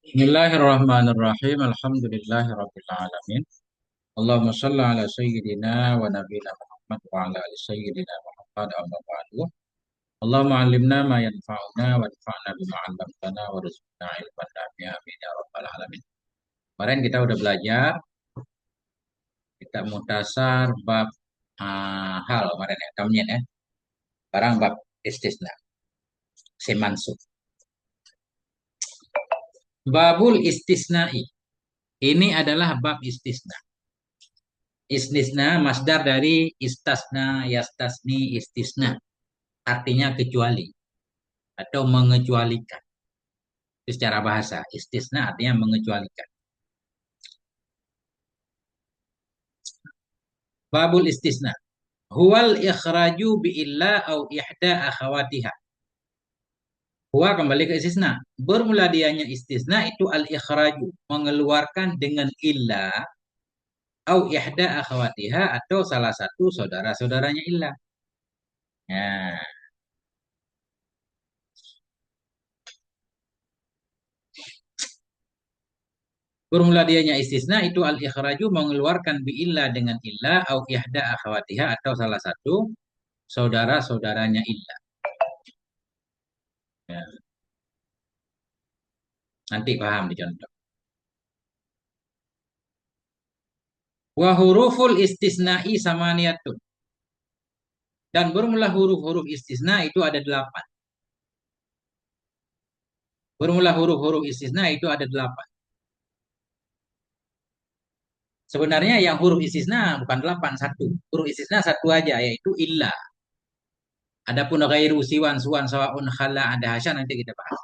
Bismillahirrahmanirrahim. Alhamdulillahirabbil alamin. Allahumma shalli ala sayyidina wa nabiyina Muhammad wa ala ali sayyidina Muhammad amma ba'du. Allahumma 'allimna ma yanfa'una wanfa'na bima 'allamtana warzuqna ilman nafi'a amin ya rabbal alamin. Kemarin kita udah belajar kita mutasar bab hal kemarin ya, tamyin ya. Sekarang bab istisna, semansub. Babul istisna'i. Ini adalah bab istisna. Istisna masdar dari istasna, yastasni, istisna. Artinya kecuali atau mengecualikan. Itu secara bahasa. Istisna artinya mengecualikan. Babul istisna. Huwal ikhraju bi'illa au ihda akhawatiha. Huwa kembali ke istisna. Bermula dianya istisna itu al-ikhraju. Mengeluarkan dengan illa au ihda akhawatiha atau salah satu saudara-saudaranya illa. Nah, bermula dianya istisna itu al-ikhraju mengeluarkan bi'illa dengan illa au ihda akhawatiha atau salah satu saudara-saudaranya illa. Ya, nanti paham di contoh. Wa huruful istisna'i samaniyatun. Dan bermula huruf-huruf istisna itu ada 8. Bermula huruf-huruf istisna itu ada 8. Sebenarnya yang huruf istisna bukan 8, satu. Huruf istisna satu aja, yaitu illa. Adapun ghairu siwan suwan sawaun khala ada hasya nanti kita bahas.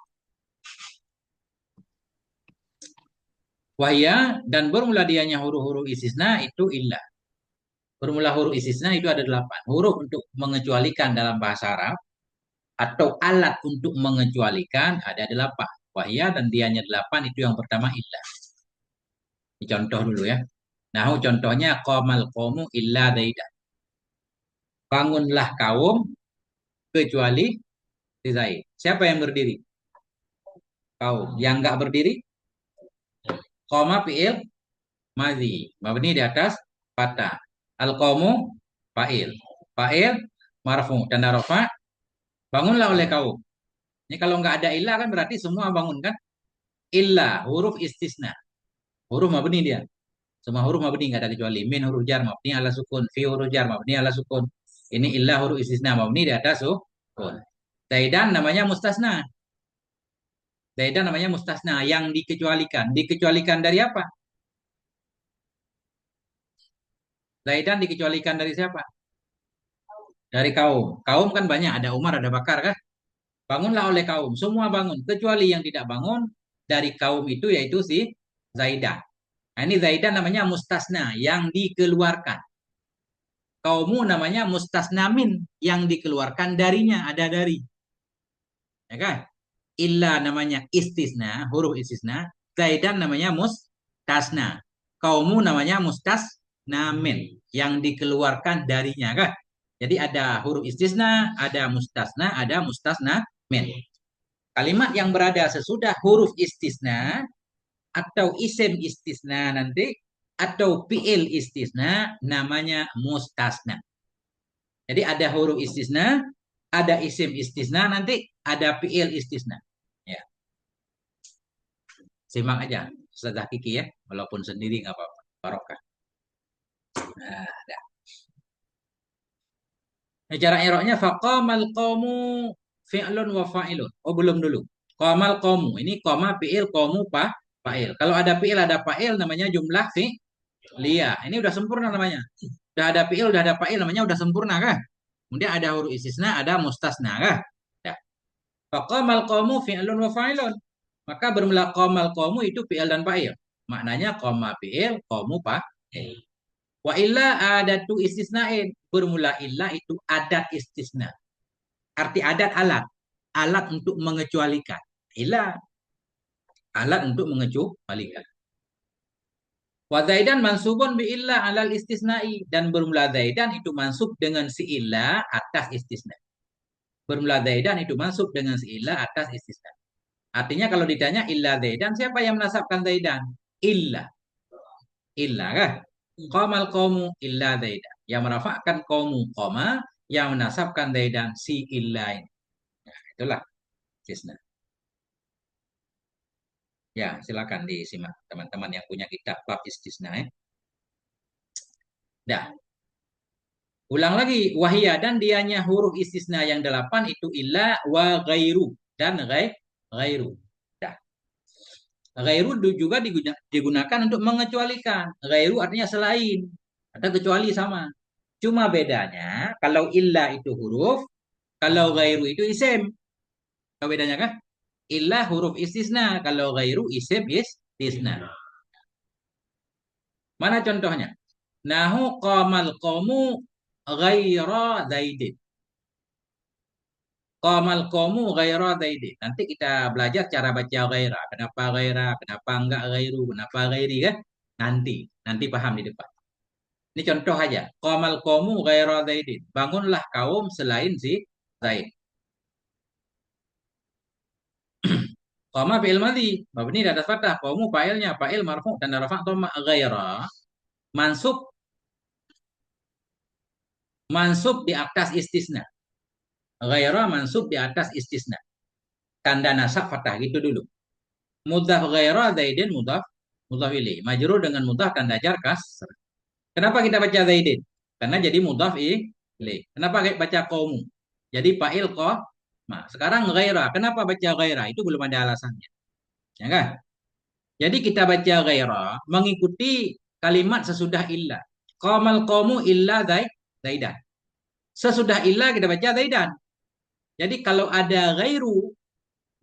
Wahya dan bermula dianya huruf-huruf istisna itu illa. Bermula huruf istisna itu ada 8. Huruf untuk mengecualikan dalam bahasa Arab atau alat untuk mengecualikan ada 8. Wahya dan dianya 8 itu yang pertama illa. Ini contoh dulu ya. Nah, contohnya qamal qaumu illa zaidan. Bangunlah kaum kecuali Zaid. Siapa yang berdiri? Kaum. Yang enggak berdiri? Qoma fi'il madhi. Mabni di atas fathah. Al qaumu fa'il. Fa'il marfu tanda rafa. Bangunlah oleh kaum. Ini kalau nggak ada ilah kan berarti semua bangun kan? Illa huruf istisna. Huruf mabni dia. Semua huruf mabni nggak ada kecuali. Min huruf jar mabni ala sukun. Fi huruf jar mabni ala sukun. Ini illa huruf istisna mabni di atas sukun. Zaidan namanya mustasna. Zaidan namanya mustasna yang dikecualikan. Dikecualikan dari apa? Zaidan dikecualikan dari siapa? Dari kaum. Kaum kan banyak. Ada Umar, ada Bakar kan? Bangunlah oleh kaum. Semua bangun. Kecuali yang tidak bangun dari kaum itu yaitu si Zaidan. Nah, ini Zaidan namanya mustasna yang dikeluarkan. Kaumu namanya mustasnamin yang dikeluarkan darinya. Ada dari. Ya kan? Illa namanya istisna, huruf istisna. Zaidan namanya mustasna. Kaumu namanya mustasnamin yang dikeluarkan darinya kan? Jadi ada huruf istisna, ada mustasna, ada mustasnamin. Kalimat yang berada sesudah huruf istisna atau isim istisna nanti atau fiil istisna namanya mustasna. Jadi ada huruf istisna, ada isim istisna, nanti ada fiil istisna. Ya, simak aja Ustaz Hakiki ya, walaupun sendiri nggak apa-apa. Barokah. Nah, nah, cara iroknya faqamal qaumu fi'lun wa fa'ilun. Oh, belum dulu. Qamal qaumu. Ini qama fi'il, qaumu fa'il. Kalau ada fi'il ada fa'il namanya jumlah fi'liyah. Ini udah sempurna namanya. Udah ada fi'il, udah ada fa'il namanya udah sempurna kan? Kemudian ada huruf istisna, ada mustasna kan? Ya. Faqamal qaumu fi'lun wa fa'ilun. Maka bermula qamal qaumu itu fi'il dan fa'il. Maknanya qama fi'il, qaumu fa'il. Wa illa adatu istisnain. Bermula illa itu adat istisna. Arti adat alat. Alat untuk mengecualikan. Illa alat untuk mengecualikan. Wa zaidan mansubun bi illa alal istisnai. Dan bermula zaidan itu mansub dengan si illa atas istisna. Bermula zaidan itu mansub dengan si illa atas istisna. Artinya kalau ditanya illa zaidan, siapa yang menasabkan zaidan? Illa. Illa kah? Qamal qaumu illa zaidan. Yang merafakkan qaumu qoma, yang menasabkan zaidan si illa ini. Nah, itulah istisna. Ya, silakan disimak teman-teman yang punya kitab bab istisna. Dah, ulang lagi. Wahia dan dianya huruf istisna yang delapan itu illa wa ghairu dan ghairu. Dah. Ghairu juga digunakan untuk mengecualikan. Ghairu artinya selain atau kecuali sama. Cuma bedanya kalau illa itu huruf, kalau ghairu itu isim. Tahu bedanya kah? Illa huruf istisna, kalau ghairu isim istisna. Mana contohnya? Nahu qamal qamu ghaira zaidin. Qamal qamu ghaira zaidin. Nanti kita belajar cara baca ghaira. Kenapa ghaira? Kenapa enggak ghairu? Kenapa ghairi kan? Nanti paham di depan. Ini contoh aja. Qamal qamu ghaira zaidin. Bangunlah kaum selain si Zaid. Qama fi'il madhi. Mabni di atas fathah. Qaumu fa'ilnya. Fa'il marfu' dan rafa' dhamma ghaira. Mansub. Mansub di atas istisna. Ghaira mansub di atas istisna. Tanda nasab fathah gitu dulu. Mudhaf ghaira zaidin mudhaf mudhaf ilaih. Majrur dengan mudhaf tanda jar kasr. Kenapa kita baca zaidin? Karena jadi mudhaf ilaih. Kenapa baca qaumu? Jadi fa'il qah. Nah, sekarang ghaira. Kenapa baca ghaira? Itu belum ada alasannya. Ya kan? Jadi kita baca ghaira mengikuti kalimat sesudah illa. Qamal qaumu illa zaidan. Sesudah illa kita baca zaidan. Jadi kalau ada ghairu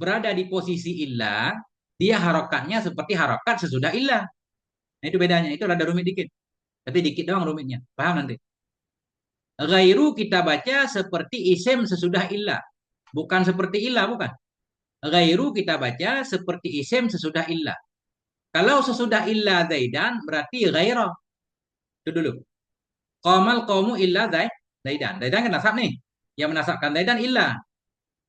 berada di posisi illa, dia harokatnya seperti harokat sesudah illa. Nah itu bedanya. Itu rada rumit dikit. Tapi dikit doang rumitnya. Paham nanti? Ghairu kita baca seperti isim sesudah illa. Bukan seperti illa, bukan. Ghairu kita baca seperti isim sesudah illa. Kalau sesudah illa zaidan berarti ghaira. Itu dulu. Qamal qaumu illa zaidan. Zaidan kan nasab nih. Yang menasabkan zaidan illa.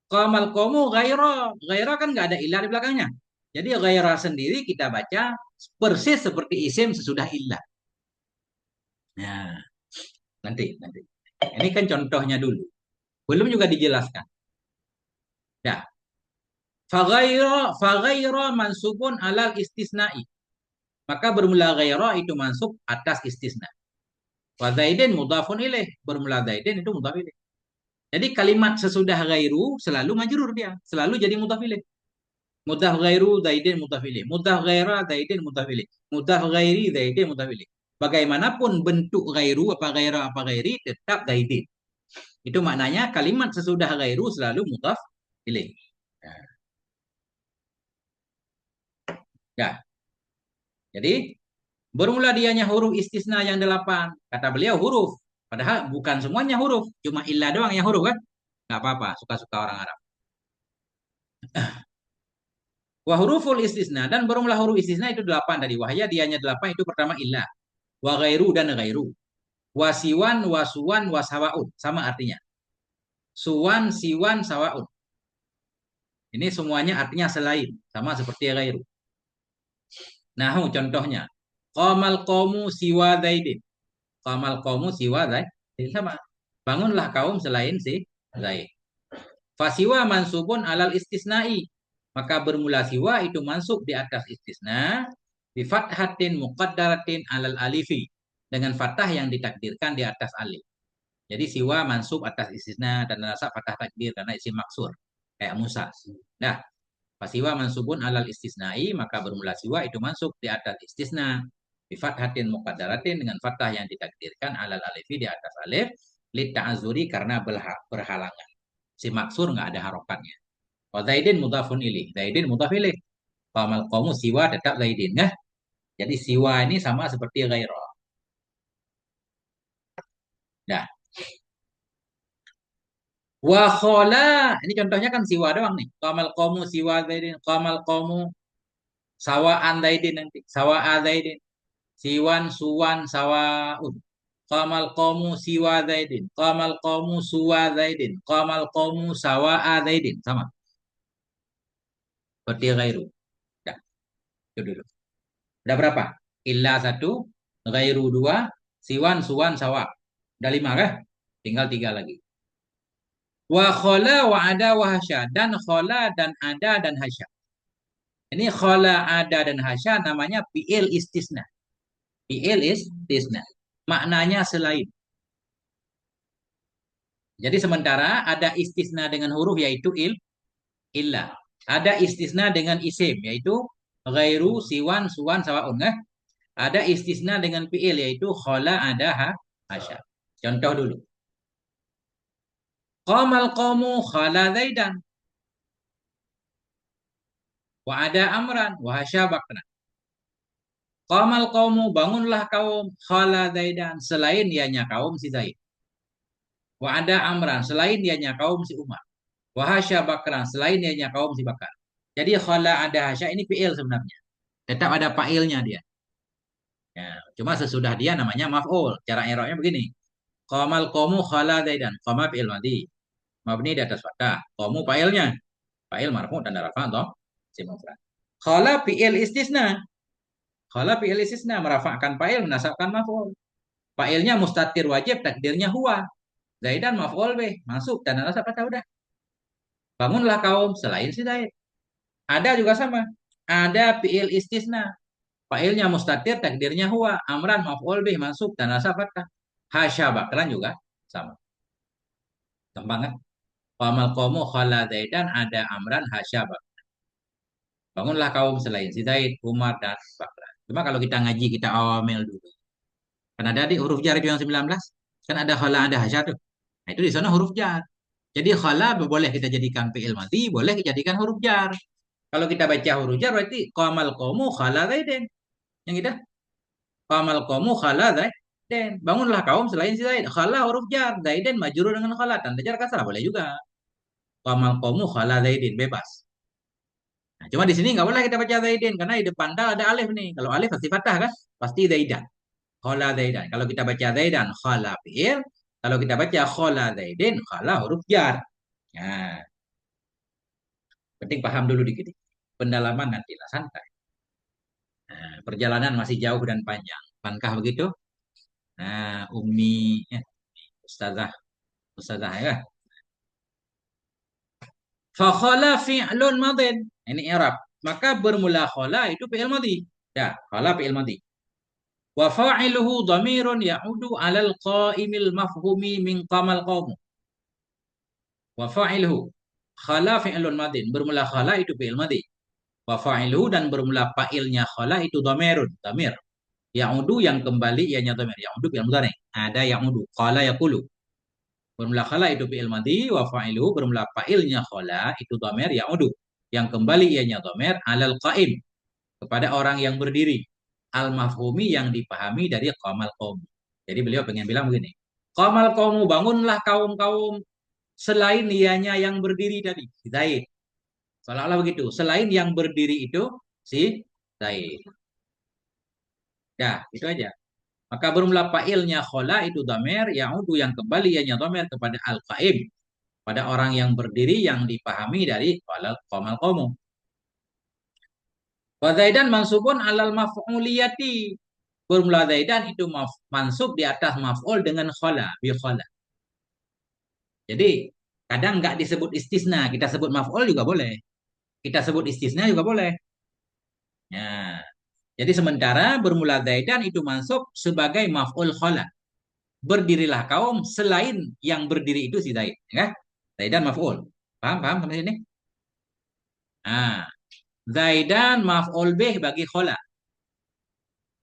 Qamal qaumu ghaira. Ghaira kan nggak ada illa di belakangnya. Jadi ghaira sendiri kita baca persis seperti isim sesudah illa. Nah, nanti. Ini kan contohnya dulu. Belum juga dijelaskan. Dah. Faghaira mansubun alal istisna'i. Maka bermula ghaira itu mansub atas istisna. Wa zaidin mudhafun ilaih. Bermula zaidin itu mudhaf ilaih. Jadi kalimat sesudah ghairu selalu majrur dia. Selalu jadi mudhaf ilaih. Mudhaf ghairu zaidin mudhaf ilaih. Mudhaf ghaira zaidin mudhaf ilaih. Mudhaf ghairi zaidin mudhaf ilaih. Bagaimanapun bentuk ghairu apa ghaira apa ghairi tetap zaidin. Itu maknanya kalimat sesudah ghairu selalu mudhaf ilaih. Ya. Jadi bermula dianya huruf istisna yang delapan. Kata beliau huruf. Padahal bukan semuanya huruf. Cuma illa doang yang huruf kan. Nggak apa-apa. Suka-suka orang Arab. Wa huruful istisna. Dan bermula huruf istisna itu delapan tadi. Wahya dianya delapan itu pertama illa. Wa ghairu dan ghairu. Wa siwan, wa suwan, wa sawaun. Sama artinya. Suwan, siwan, sawaun. Ini semuanya artinya selain. Sama seperti ghairu. Nah, contohnya. Qamal qawmu siwa zaidin. Qamal qawmu siwa zaidin. Sama. Bangunlah kaum selain si Zaid. Fasiwa mansubun alal istisnai. Maka bermula siwa itu mansub di atas istisna. Bi fathatin muqaddaratin alal alifi. Dengan fathah yang ditakdirkan di atas alif. Jadi siwa mansub atas istisna dan nasab fathah takdir karena isim maksur. Kayak Musa. Nah, fasiwa mansubun alal istisnai. Maka bermula siwa itu mansub di atas istisna. Bi fathatin muqaddaratin dengan fathah yang ditakdirkan alal alifi di atas alif. Lit ta'azuri karena berhalangan. Si maksur nggak ada harokatnya. Wa zaidin mudhafun ilaih. Zaidin mudhaf ilaih. Qamal qaumu siwa tetap zaidin ya. Jadi siwa ini sama seperti ghaira. Nah, wa khola ini contohnya kan siwa doang nih. Qamal qaumu siwa zaidin. Qamal qaumu sawaan zaidin nanti. Sawa zaidin. Siwan suwan sawaun. Qamal qaumu siwa zaidin. Qamal qaumu suwa zaidin. Qamal qaumu sawa zaidin. Sama. Seperti ghairu. Dah, itu dulu. Udah berapa? Illa satu, ghairu dua, siwan, suwan, sawa. Udah lima kah? Tinggal tiga lagi. Wa khola wa ada wa hasya. Dan khola dan ada dan hasya. Ini khola, ada dan hasya namanya fi'il istisna. Fi'il istisna. Maknanya selain. Jadi sementara ada istisna dengan huruf yaitu illa. Ada istisna dengan isim yaitu ghairu, siwan, suwan, sawaun. Ada istisna dengan fi'il yaitu khola, ada, hasya. Contoh dulu. Qamal qawmu khala zaidan. Wa ada amran wa hasya bakna. Qamal qawmu, bangunlah kaum, khala zaidan, selain dianya kaum si Zaid. Wa ada amran, selain dianya kaum si Umar. Wa hasya bakran, selain dianya kaum si Bakar. Jadi khala, ada, hasya ini fi'il sebenarnya. Tetap ada fa'ilnya dia. Ya, cuma sesudah dia namanya maf'ul. Cara i'rabnya begini. Qamal qawmu khala zaidan. Qama fi'il madhi. Mabni di atas fathah. Qawmu fa'ilnya. Fa'il marfu' tanda rafa' atau si mufrad. Khala fi'il istisna. Khala fi'il istisna merafa'kan fa'il, menasabkan maf'ul. Fa'ilnya mustatir wajib, takdirnya huwa. Zaidan maf'ul bih, masuk tanda nasab kata udah. Bangunlah kaum selain si Zaid. Ada juga sama. Ada fi'il istisna. Fa'ilnya mustatir, takdirnya huwa. Amran maf'ul bih, masuk tanda nasab kata. Hasya bakran juga sama. Gampang kan? Famal qawmu khala Zaidan, ada amran hasya bakran. Bangunlah kaum selain si Zaid, Umar, dan Bakran. Cuma kalau kita ngaji, kita awamil dulu. Kan ada di huruf jar itu yang 19. Kan ada khala, ada hasya tuh. Nah, itu di sana huruf jar. Jadi khala boleh kita jadikan fi'il mati, boleh kita jadikan huruf jar. Kalau kita baca huruf jar berarti qamal qaumu khala Zaidin. Yang kita qamal qaumu khala Zaidin. Bangunlah kaum selain si Zaid. Khala huruf jar, Zaidin majrur dengan khala, tanda jar kasrah boleh juga. Qamal qaumu khala Zaidin, bebas. Nah, cuma di sini nggak boleh kita baca Zaidin karena di depan dal ada alif nih. Kalau alif pasti fathah kan? Pasti Zaidan. Khala Zaidan. Kalau kita baca Zaidan, khala fi'il. Kalau kita baca khala Zaidin, khala huruf jar. Nah, penting paham dulu dikit. Pendalaman nantilah santai. Nah, perjalanan masih jauh dan panjang. Bukankah begitu? Nah, Umi, Ustazah, Ustazah ya. Fakhala fi'lun madin. Ini i'rab. Maka bermula khala itu fi'il madhi. Ya, khala fi'il madhi. Wa fa'iluhu dhamirun ya'udu 'alal qa'imil mafhumi min qamal qaum. Wa fa'iluhu khala fi'lun madin. Bermula khala itu fi'il madhi. Wa fa'iluhu dan bermula fa'ilnya khala itu dhamirun, dhamir. Ya'udu yang kembali ianya dhamir. Ya'udu fi'il mudhari. Ada ya'udu. Qala yaqulu. Bermula khala itu fi'il madhi wa fa'iluhu bermula fa'ilnya khala itu dhamir ya'udu. Yang kembali ianya dhamir 'alal qa'im, kepada orang yang berdiri. Al-mafhumi yang dipahami dari qamal qaum. Jadi beliau pengen bilang begini. Qamal qaumu, bangunlah kaum-kaum selain ianya yang berdiri tadi, si Zaid. Seolah-olah begitu. Selain yang berdiri itu si Zaid. Dah, itu aja. Maka bermula fa'ilnya khola itu damir, ya'udu yang kembali ianya damir kepada al-qaim, pada orang yang berdiri yang dipahami dari qamal qaumu. Wa Zaidan mansubun alal maf'uliyati. Bermula Zaidan itu mansub di atas maf'ul dengan khola, bi khola. Jadi kadang nggak disebut istisna, kita sebut maf'ul juga boleh. Kita sebut istisna juga boleh. Nah, jadi sementara bermula Zaidan itu mansub sebagai maf'ul khola. Berdirilah kaum selain yang berdiri itu si Zaid. Ya? Zaidan maf'ul. Paham? Paham sampai sini? Nah, Zaidan maf'ul bih bagi khola.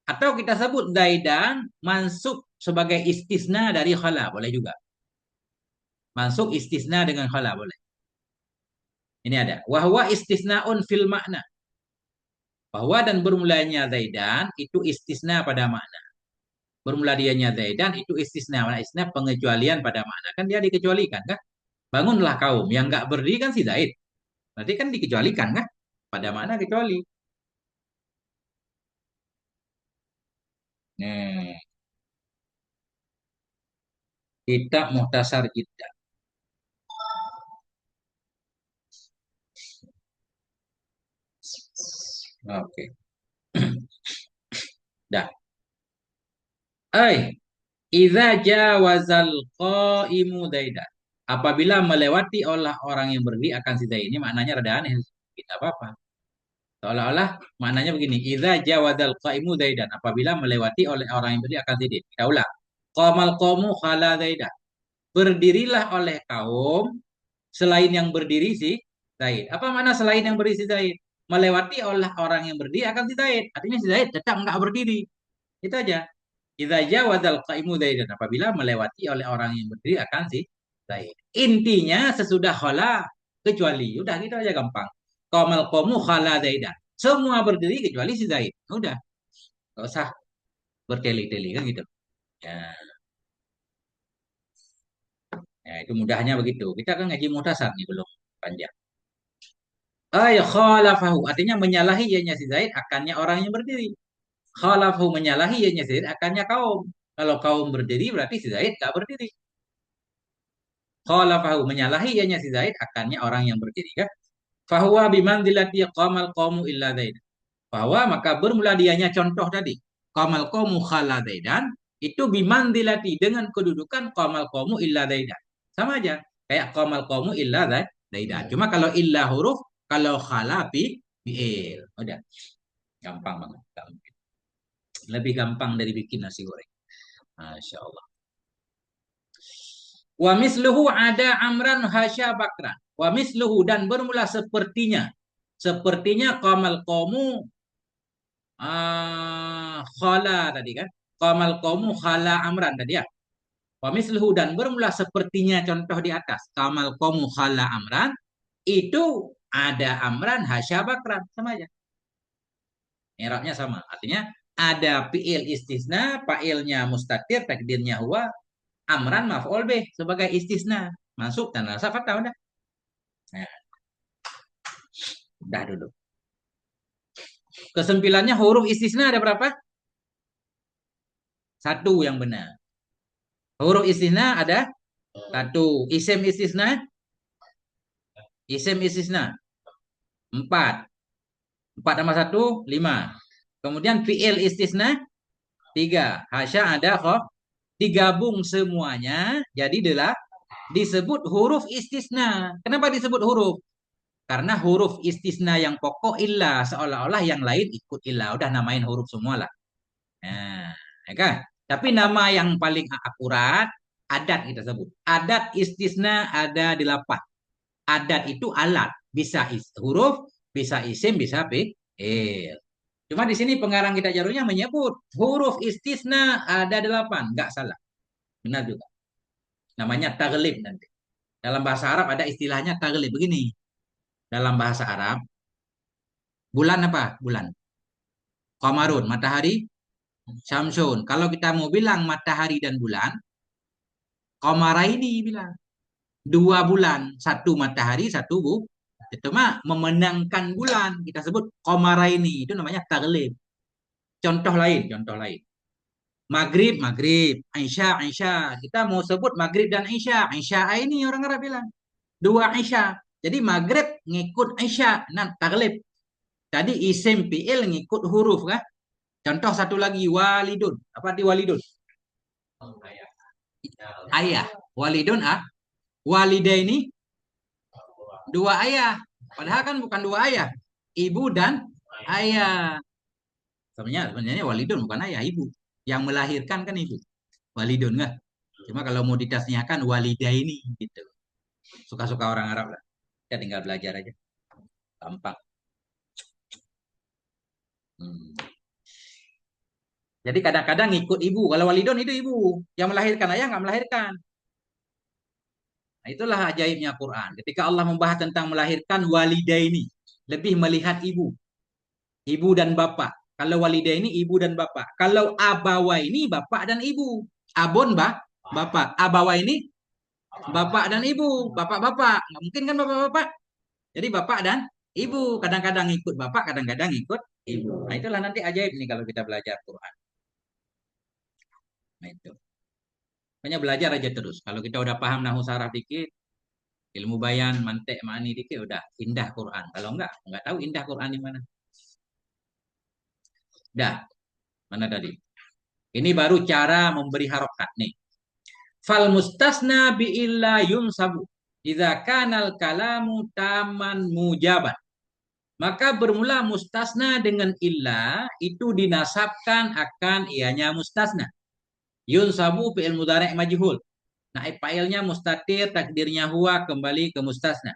Atau kita sebut Zaidan mansub sebagai istisna dari khola. Boleh juga. Mansub istisna dengan khola. Boleh. Ini ada. Wahwa istisnaun fil makna. Bahwa dan bermulanya Zaidan itu istisna pada makna. Bermula dianya Zaidan itu istisna. Mana istisna pengecualian pada makna. Kan dia dikecualikan kan? Bangunlah kaum. Yang nggak berdiri kan si Zaid. Berarti kan dikecualikan kan? Pada mana kecuali? Nah, kitab Muhtasar Jiddah. Oke. Dah. Eh, idza jawazal qaimu zaida. Apabila melewati oleh orang yang berdiri akan si Zaid. Ini maknanya rada aneh. Tidak apa-apa. Seolah-olah maknanya begini. Idza jawazal qaimu zaidan. Apabila melewati oleh orang yang berdiri akan si Zaid. Kita ulang. Qamal qaumu khala zaidan. Berdirilah oleh kaum selain yang berdiri si Zaid. Apa makna selain yang berdiri si Zaid? Melewati oleh orang yang berdiri akan si Zaid. Artinya si Zaid tetap enggak berdiri. Itu aja. Idza jawazal qaimu zaidan. Apabila melewati oleh orang yang berdiri akan si Zaid. Intinya sesudah khala kecuali. Udah gitu aja gampang. Qamal qamu khala zaidan. Semua berdiri kecuali si Zaid. Udah. Gak usah bertele-tele kan gitu. Ya, ya, itu mudahnya begitu. Kita kan ngaji muhtasar nih belum panjang. Ay khalafahu artinya menyalahi ianya si Zaid akannya orang yang berdiri. Khalafahu menyalahi ianya si Zaid akannya kaum. Kalau kaum berdiri berarti si Zaid tak berdiri. Khalafahu menyalahi ianya si Zaid akannya orang yang berdiri kan. Fahuwa bimanzilati qamal qaumu illa Zaid. Bahwa maka bermula dianya contoh tadi. Qamal qaumu khala Zaidan itu bimanzilati dengan kedudukan qamal qaumu illa Zaidan. Sama aja kayak qamal qaumu illa Zaidan. Cuma kalau illa huruf, kalau khala fi'il. Udah. Gampang banget. Lebih gampang dari bikin nasi goreng. Masya Allah. Wa misluhu ada amran hasya bakran. Wa misluhu dan bermula sepertinya. Sepertinya qamal qawmu khala tadi kan. Qamal qawmu khala amran tadi ya. Wa misluhu dan bermula sepertinya contoh di atas. Qamal qawmu khala amran. Itu ada amran hasya bakran. Sama aja. I'rabnya sama. Artinya ada fi'il istisna, fa'ilnya mustatir, takdirnya huwa, amran maf'ul bih sebagai istisna. Masuk tanda nasab fathah udah. Nah, udah dulu. Kesempilannya huruf istisna ada berapa? Satu yang benar. Huruf istisna ada satu. Isim istisna empat. Empat tambah satu, lima. Kemudian fi'il istisna tiga. Hasya ada kok. Digabung semuanya jadi adalah disebut huruf istisna. Kenapa disebut huruf? Karena huruf istisna yang pokok illa seolah-olah yang lain ikut illa. Udah namain huruf semua lah. Nah, ya kan? Tapi nama yang paling akurat adat kita sebut. Adat istisna ada 8. Adat itu alat, bisa huruf, bisa isim, bisa fi'il. Cuma di sini pengarang kita jarunya menyebut huruf istisna ada 8, nggak salah. Benar juga. Namanya taglib nanti. Dalam bahasa Arab ada istilahnya taglib begini. Dalam bahasa Arab, bulan apa? Bulan. Qamarun, matahari. Syamsun. Kalau kita mau bilang matahari dan bulan, Qamaraini bilang. Dua bulan. Satu matahari, satu itu mah memenangkan bulan. Kita sebut Qamaraini. Itu namanya taglib. Contoh lain. Maghrib, maghrib. Isya, isya. Kita mau sebut maghrib dan isya. Isya ini orang Arab bilang. Dua isya. Jadi maghrib ngikut isya. Nah, taglib. Tadi isim fi'il ngikut huruf kan? Contoh satu lagi walidun. Apa di walidun? Ayah. Walidun walidaini dua ayah. Padahal kan bukan dua ayah. Ibu dan ayah. Sebenarnya walidun bukan ayah, ibu. Yang melahirkan kan ibu. Walidun kan? Cuma kalau mau ditasniahkan walidaini gitu. Suka-suka orang Arab lah. Kita tinggal belajar aja. Gampang. Hmm. Jadi kadang-kadang ikut ibu. Kalau walidun itu ibu. Yang melahirkan ayah nggak melahirkan. Nah, itulah ajaibnya Quran. Ketika Allah membahas tentang melahirkan walidaini. Lebih melihat ibu. Ibu dan bapak. Kalau walidaini ibu dan bapak. Kalau abawa ini bapak dan ibu. Abon bapak. Abawa ini bapak dan ibu. Bapak-bapak. Nggak mungkin kan bapak-bapak. Jadi bapak dan ibu. Kadang-kadang ikut bapak, kadang-kadang ikut ibu. Nah itulah nanti ajaib nih kalau kita belajar Quran. Nah itu. Hanya belajar aja terus. Kalau kita udah paham nahu saraf dikit, ilmu bayan, mantek, ma'ani dikit, udah indah Quran. Kalau enggak tahu indah Quran di mana. Dah, mana tadi? Ini baru cara memberi harokat nih. Fal mustasna bi illa yunsabu idza kanal kalamu taman mujaban. Maka bermula mustasna dengan illa itu dinasabkan akan ianya mustasna. Yunsabu fi'il mudhari' majhul. Naib fa'ilnya mustatir, takdirnya huwa, kembali ke mustasna.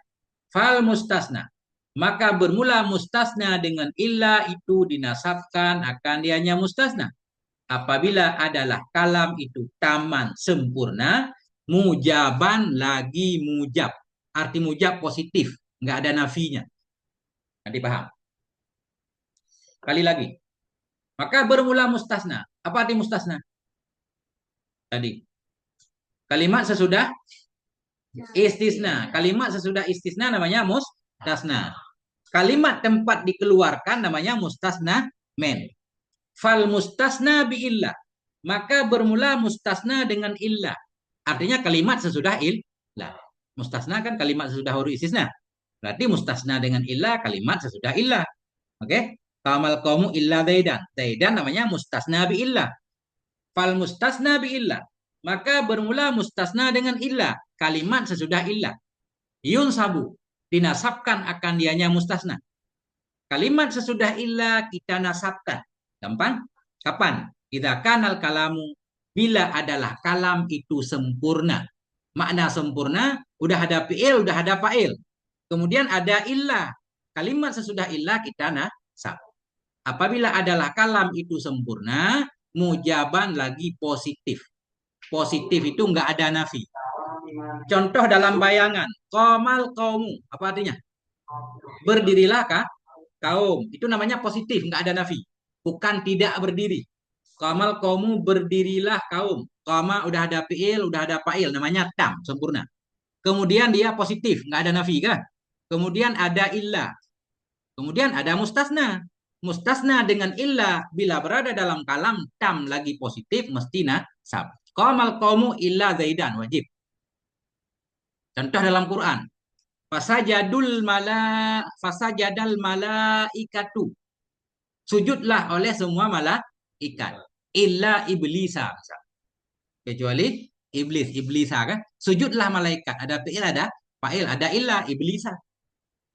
Fal mustasna. Maka bermula mustasna dengan illa itu dinasabkan akan dianya mustasna. Apabila adalah kalam itu taman, sempurna, mujaban lagi mujab. Arti mujab positif, nggak ada nafinya. Nanti paham. Kali lagi. Maka bermula mustasna. Apa arti mustasna? Tadi. Kalimat sesudah istisna. Kalimat sesudah istisna namanya mustasna. Kalimat tempat dikeluarkan namanya mustasna men. Fal mustasna bi illah. Maka bermula mustasna dengan illah. Artinya kalimat sesudah illah. Mustasna kan kalimat sesudah huruf istisna. Berarti mustasna dengan illah kalimat sesudah illah. Oke? Kamal qaumu illa zaidan. Zaidan namanya mustasna bi illah. Fal mustasna bi illah. Maka bermula mustasna dengan illah. Kalimat sesudah illah. Yun sabu. Dinasabkan akan dianya mustasna. Kalimat sesudah illah kita nasabkan. Gampang? Kapan? Idza kanal kalamu. Bila adalah kalam itu sempurna. Makna sempurna, udah ada fi'il, udah ada fa'il. Kemudian ada illah. Kalimat sesudah illah kita nasab. Apabila adalah kalam itu sempurna, mujaban lagi positif. Positif itu nggak ada nafi. Contoh dalam bayangan. Qomal qaumu. Apa artinya? Berdirilah kah? Kaum. Itu namanya positif, nggak ada nafi. Bukan tidak berdiri. Qamal qaumu berdirilah kaum. Qama udah ada fi'il, udah ada fa'il. Namanya tam, sempurna. Kemudian dia positif, nggak ada nafi kan? Kemudian ada illah. Kemudian ada mustasna. Mustasna dengan illah bila berada dalam kalam tam lagi positif mesti nasab. Qamal qaumu illa zaidan wajib. Contoh dalam Quran. Fasajadal malaikatu. Sujudlah oleh semua malaikat. Illa iblisa. Kecuali iblis, iblisa kan? Sujudlah malaikat. Ada fi'il, ada fa'il, ada illa iblisa.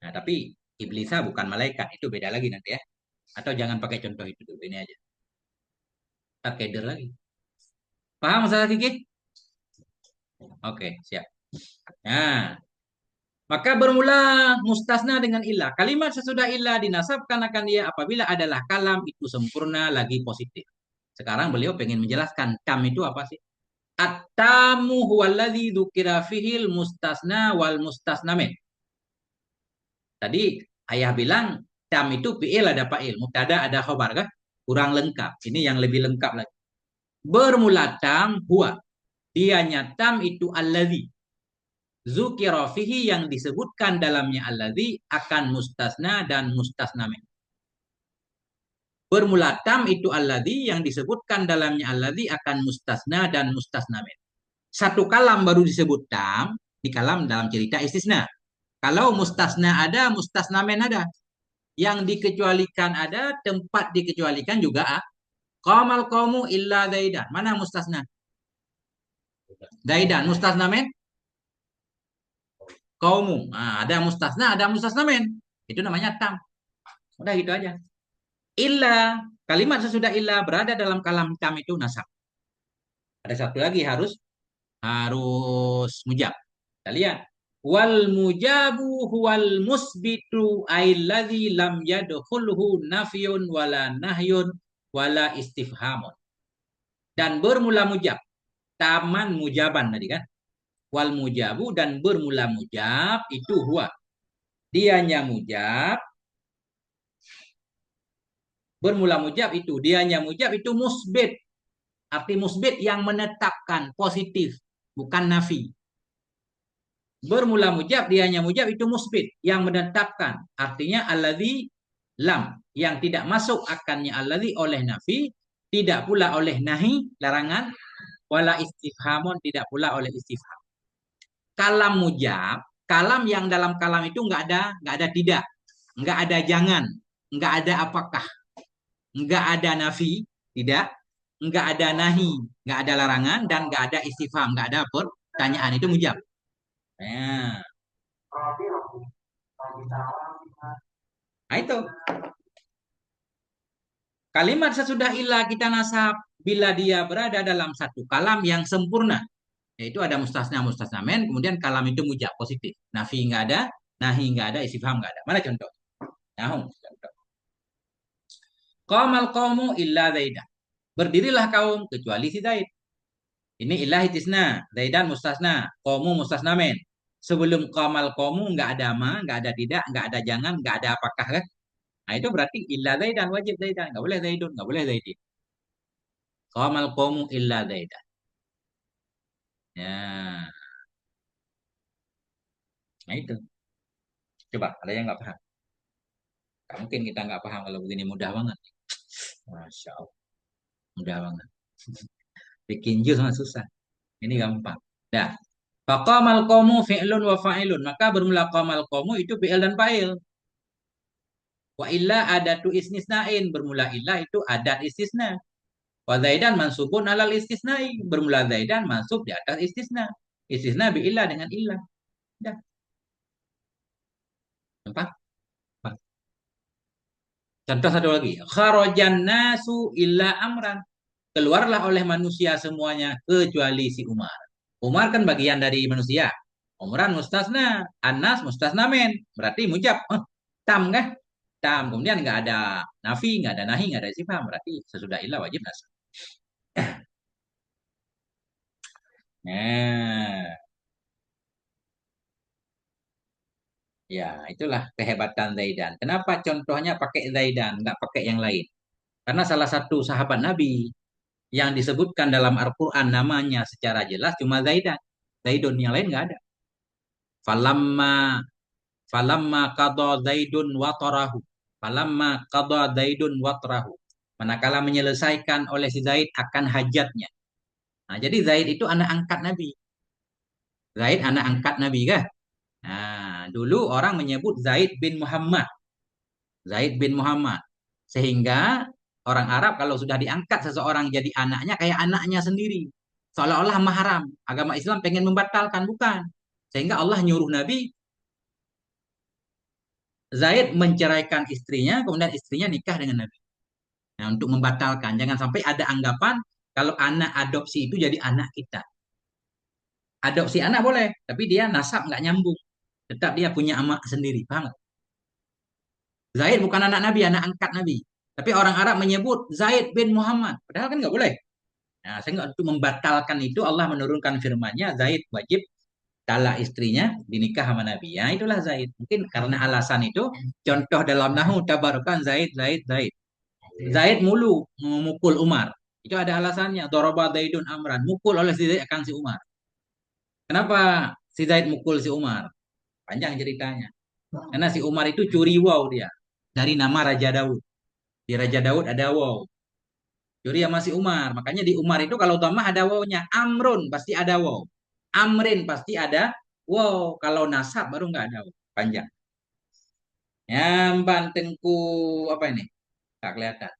Nah, tapi iblisa bukan malaikat. Itu beda lagi nanti ya. Atau jangan pakai contoh itu dulu. Ini aja. Tak keder lagi. Paham masalah Kiki? Oke, siap. Nah, maka bermula mustasna dengan ilah. Kalimat sesudah ilah dinasabkan akan dia apabila adalah kalam itu sempurna lagi positif. Sekarang beliau pengen menjelaskan tam itu apa sih? At-tamu huwallazi dzukira fihil mustasna wal mustasnamin. Tadi ayah bilang tam itu fi'il ada fa'il, mubtada ada khobar kan? Kurang lengkap. Ini yang lebih lengkap lagi. Bermula tam huwa. Dianya tam itu allazi. Zukira fihi yang disebutkan dalamnya allazi akan mustasna dan mustasnamin. Bermula tam itu allazi yang disebutkan dalamnya allazi akan mustasna dan mustasnamin. Satu kalam baru disebut tam di kalam dalam cerita istisna. Kalau mustasna ada, mustasnamin ada. Yang dikecualikan ada, tempat dikecualikan juga. Qamal qaumu illa zaidan. Mana mustasna? Zaidan. Mustasnamin? Qaumu. Nah, ada mustasna, ada mustasnamin. Itu namanya tam. Udah gitu aja. Illa. Kalimat sesudah illa berada dalam kalam tam itu nasab. Ada satu lagi harus mujab. Kita lihat. Wal mujabu huwal musbitu ailladzi lam yadkhulhu nafyun wala nahyun wala istifhamun. Dan bermula mujab. Taman mujaban tadi kan. Wal mujabu dan bermula mujab itu huwa. Dianya mujab. Bermula mujab itu. Dianya mujab itu musbit. Arti musbit yang menetapkan positif. Bukan nafi. Bermula mujab, dianya mujab itu musbit yang menetapkan. Artinya alladzi lam yang tidak masuk akannya alladzi oleh nafi, tidak pula oleh nahi larangan, wala istifhamun tidak pula oleh istifham. Kalam mujab, kalam yang dalam kalam itu nggak ada tidak, nggak ada jangan, nggak ada apakah, nggak ada nafi, tidak, nggak ada nahi, nggak ada larangan, dan nggak ada istifham, nggak ada pertanyaan, itu mujab. Nah, nah itu kalimat sesudah ilah kita nasab bila dia berada dalam satu kalam yang sempurna, yaitu ada mustasna mustasna men, kemudian kalam itu mujab positif, nafi nggak ada, nahi nggak ada, istifham nggak ada. Mana contoh? Nah, contoh. Qamal qaumu illa Zaidan. Berdirilah kaum kecuali si Zaid. Ini ilah itisna, Zaidan mustasna, qaumu mustasna men. Sebelum qamal qaumu nggak ada ma, nggak ada tidak, nggak ada jangan, nggak ada apakah kan? Nah itu berarti illa Zaidan, wajib Zaidan, nggak boleh Zaidun, nggak boleh Zaidin. Qamal qaumu illa Zaidan. Ya, nah itu. Coba ada yang nggak paham? Nggak mungkin kita nggak paham kalau begini, mudah banget. Masya Allah, mudah banget. Bikin jus mah susah. Ini gampang. Dah. Faqamal qawmu fi'lun wa fa'ilun. Maka bermula qamal qawmu itu fi'il dan fa'il. Wa illa adatu istisnain. Bermula illa itu adat istisna. Wa zaidan mansubun alal istisnai. Bermula zaidan mansub di atas istisna. Istisna bi illa dengan illa. Dah. Nampak? Contoh satu lagi. Kharajan nasu illa amran. Keluarlah oleh manusia semuanya kecuali si Umar. Umar kan bagian dari manusia. Umran mustasna, Anas mustasna men. Berarti mujab. Tam kan? Tam. Kemudian nggak ada nafi, nggak ada nahi, nggak ada sifat. Berarti sesudah ilah wajib nasab. Nah, ya itulah kehebatan Zaidan. Kenapa contohnya pakai Zaidan, nggak pakai yang lain? Karena salah satu sahabat Nabi yang disebutkan dalam Al-Quran namanya secara jelas cuma Zaidan. Zaidun yang lain nggak ada. Falamma falamma qada Zaidun watarahu. Falamma qada Zaidun watarahu. Manakala menyelesaikan oleh si Zaid akan hajatnya. Nah, jadi Zaid itu anak angkat Nabi. Zaid anak angkat Nabi kan? Nah, dulu orang menyebut Zaid bin Muhammad. Zaid bin Muhammad. Sehingga orang Arab kalau sudah diangkat seseorang jadi anaknya kayak anaknya sendiri. Seolah-olah mahram. Agama Islam pengen membatalkan, bukan. Sehingga Allah nyuruh Nabi Zaid menceraikan istrinya, kemudian istrinya nikah dengan Nabi. Nah, untuk membatalkan, jangan sampai ada anggapan kalau anak adopsi itu jadi anak kita. Adopsi anak boleh, tapi dia nasab nggak nyambung. Tetap dia punya amak sendiri, paham nggak? Zaid bukan anak Nabi, anak angkat Nabi. Tapi orang Arab menyebut Zaid bin Muhammad. Padahal kan nggak boleh. Nah, sehingga untuk membatalkan itu Allah menurunkan firman-Nya, Zaid wajib talak istrinya dinikah sama Nabi. Ya, itulah Zaid. Mungkin karena alasan itu, contoh dalam nahu tabarukan Zaid, Zaid, Zaid. Zaid mulu memukul Umar. Itu ada alasannya. Doroba Zaidun Amran. Mukul oleh si Zaid akan si Umar. Kenapa si Zaid mukul si Umar? Panjang ceritanya. Karena si Umar itu curi wow dia. Dari nama Raja Daud. Di Raja Daud ada wow. Curi sama si Umar. Makanya di Umar itu kalau utama ada wow-nya. Amrun pasti ada wow. Amrin pasti ada wow. Kalau nasab baru nggak ada wow. Panjang. Yang bantengku apa ini? Tak kelihatan.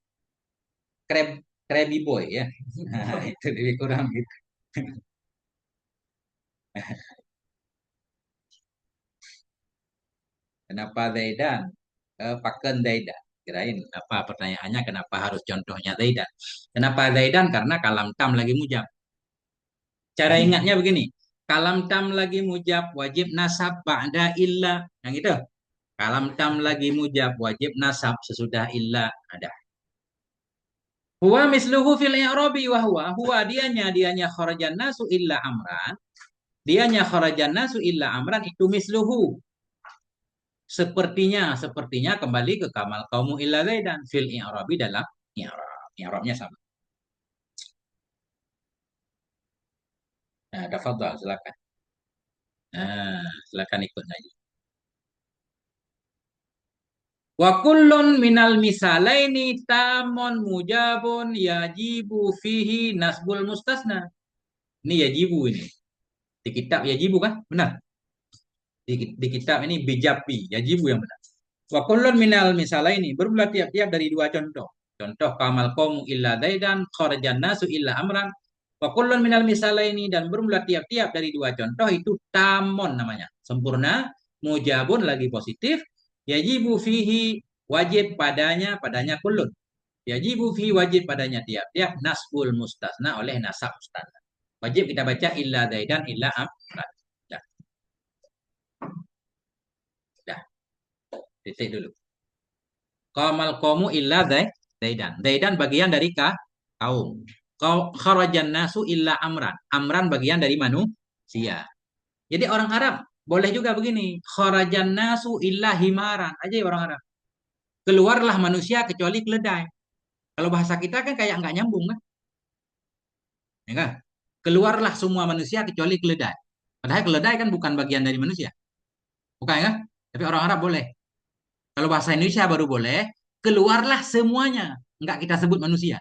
Krab, Krabby Boy ya. Nah, itu lebih kurang gitu. Kenapa Zaidan? Paken Zaidan. Kirain apa pertanyaannya kenapa harus contohnya Zaidan? Kenapa Zaidan? Karena kalam tam lagi mujab. Cara ingatnya begini. Kalam tam lagi mujab wajib nasab ba'da illa. Yang itu. Kalam tam lagi mujab wajib nasab sesudah illa ada. Huwa misluhu fil i'rabi wa huwa dianya kharajan nasu illa amran. Dianya kharajan nasu illa amran itu misluhu. Sepertinya kembali ke kamal kaumu illa zaidan fil i'rabi dalam i'rab. I'rabnya sama. Nah, tafadhal silakan. Nah, silakan ikut lagi. Wa kullun minal misalaini tamon mujabun yajibu fihi nasbul mustasna. Ini yajibu ini. Di kitab yajibu kan? Benar. Di kitab ini bijabi, yajibu yang benar. Wa kullun minal misalaini bermula tiap-tiap dari dua contoh. Contoh kamal qaumu illa zaidan, kharajan nasu illa amran. Wa kullun minal misalaini dan bermula tiap-tiap dari dua contoh itu tamon namanya. Sempurna, mujabun lagi positif, yajibu fihi wajib padanya kullun. Yajibu fihi wajib padanya tiap-tiap nasbul mustasna oleh nasab mustasna. Wajib kita baca illa zaidan illa amran. Dah, dah. Titik dulu. Qamal qaumu illa zaidan. Zaidan bagian dari kaum. Kharajan nasu illa amran. Amran bagian dari manusia. Jadi orang Arab boleh juga begini. Kharajan nasu illa himaran. Aja ya orang Arab. Keluarlah manusia kecuali keledai. Kalau bahasa kita kan kayak nggak nyambung kan? Ya kan? Keluarlah semua manusia kecuali keledai. Padahal keledai kan bukan bagian dari manusia. Bukan ya? Tapi orang Arab boleh. Kalau bahasa Indonesia baru boleh. Keluarlah semuanya. Nggak kita sebut manusia.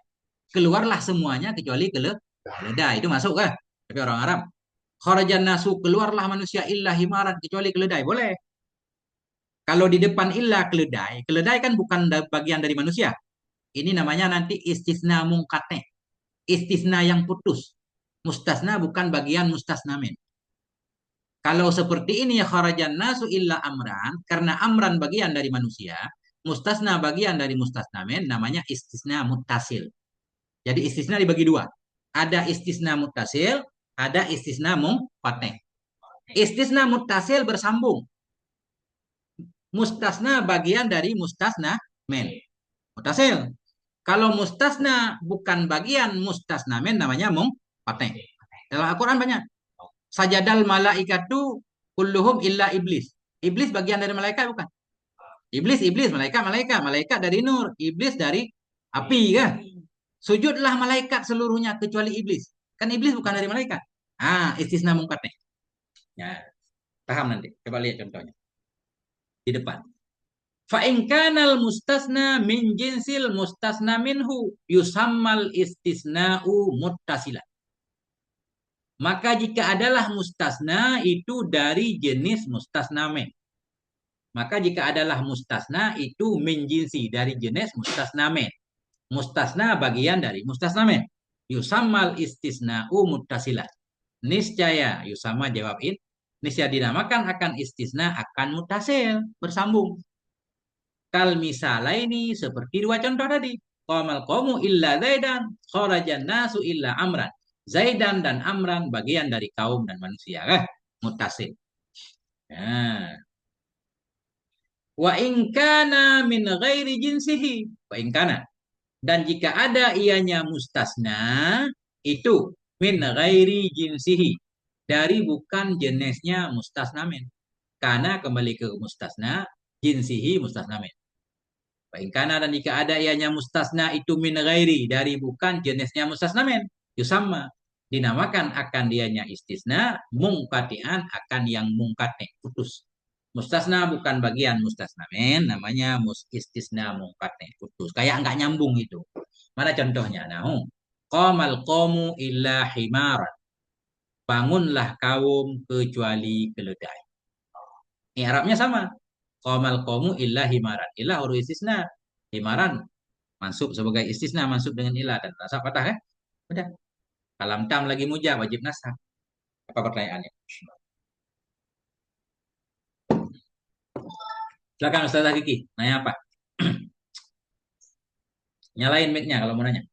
Keluarlah semuanya kecuali keledai. Itu masuk kan? Tapi orang Arab. Kharajan nasu, keluarlah manusia illa himaran kecuali keledai. Boleh. Kalau di depan illa keledai, keledai kan bukan bagian dari manusia. Ini namanya nanti istisna mungkatne. Istisna yang putus. Mustasna bukan bagian mustasnamin. Kalau seperti ini ya kharajan nasu illa amran, karena amran bagian dari manusia, mustasna bagian dari mustasnamin, namanya istisna muttasil. Jadi istisna dibagi dua. Ada istisna muttasil, ada istisna munqati'. Istisna muttasil bersambung. Mustasna bagian dari mustasna men. Muttasil. Kalau mustasna bukan bagian mustasna men namanya munqati'. Dalam Al-Quran banyak. Sajadal malaikatu kulluhum illa iblis. Iblis bagian dari malaikat bukan? Iblis, malaikat dari nur, iblis dari api kan? Sujudlah malaikat seluruhnya kecuali iblis. Kan iblis bukan dari malaikat. Istisna mungkat nih. Ya, paham nanti. Coba lihat contohnya. Di depan. Fa in kanal mustasna min jinsil mustasna minhu yusammal istisna'u muttasila. Maka jika adalah mustasna itu dari jenis mustasna min. Maka jika adalah mustasna itu min jinsi dari jenis mustasna min. Mustasna bagian dari mustasna min. Yusammal istisna'u muttasilan. Niscaya yusama jawab in. Niscaya dinamakan akan istisna akan mutasil. Bersambung. Kal misalaini seperti dua contoh tadi. Qamal qawmu illa zaidan. Kharajan nasu illa amran. Zaidan dan amran bagian dari kaum dan manusia. Mutasil. Nah. Wa in kana min ghairi jinsihi. Wa in kana. Dan jika ada ianya mustasna, itu min ghairi jinsihi. Dari bukan jenisnya mustasna min. Karena kembali ke mustasna, jinsihi mustasna min. Karena dan jika ada ianya mustasna itu min ghairi. Dari bukan jenisnya mustasna min. Yusamma. Dinamakan akan dianya istisna, mungkatian akan yang mungkatnya, putus. Mustasna bukan bagian mustasna min, namanya istisna mungkatnya, putus. Kayak nggak nyambung itu. Mana contohnya? Qamal qawmu illa himaran. Bangunlah kaum kecuali keledai. Arabnya sama. Qamal qawmu illa himaran. Illa huruf istisna. Himaran masuk sebagai istisna, masuk dengan ilah dan nasab patah kan? Udah. Kalam tam lagi mujab wajib nasab. Apa pertanyaannya? Silakan Ustazah Kiki, nanya apa? Nyalain mic-nya kalau mau nanya.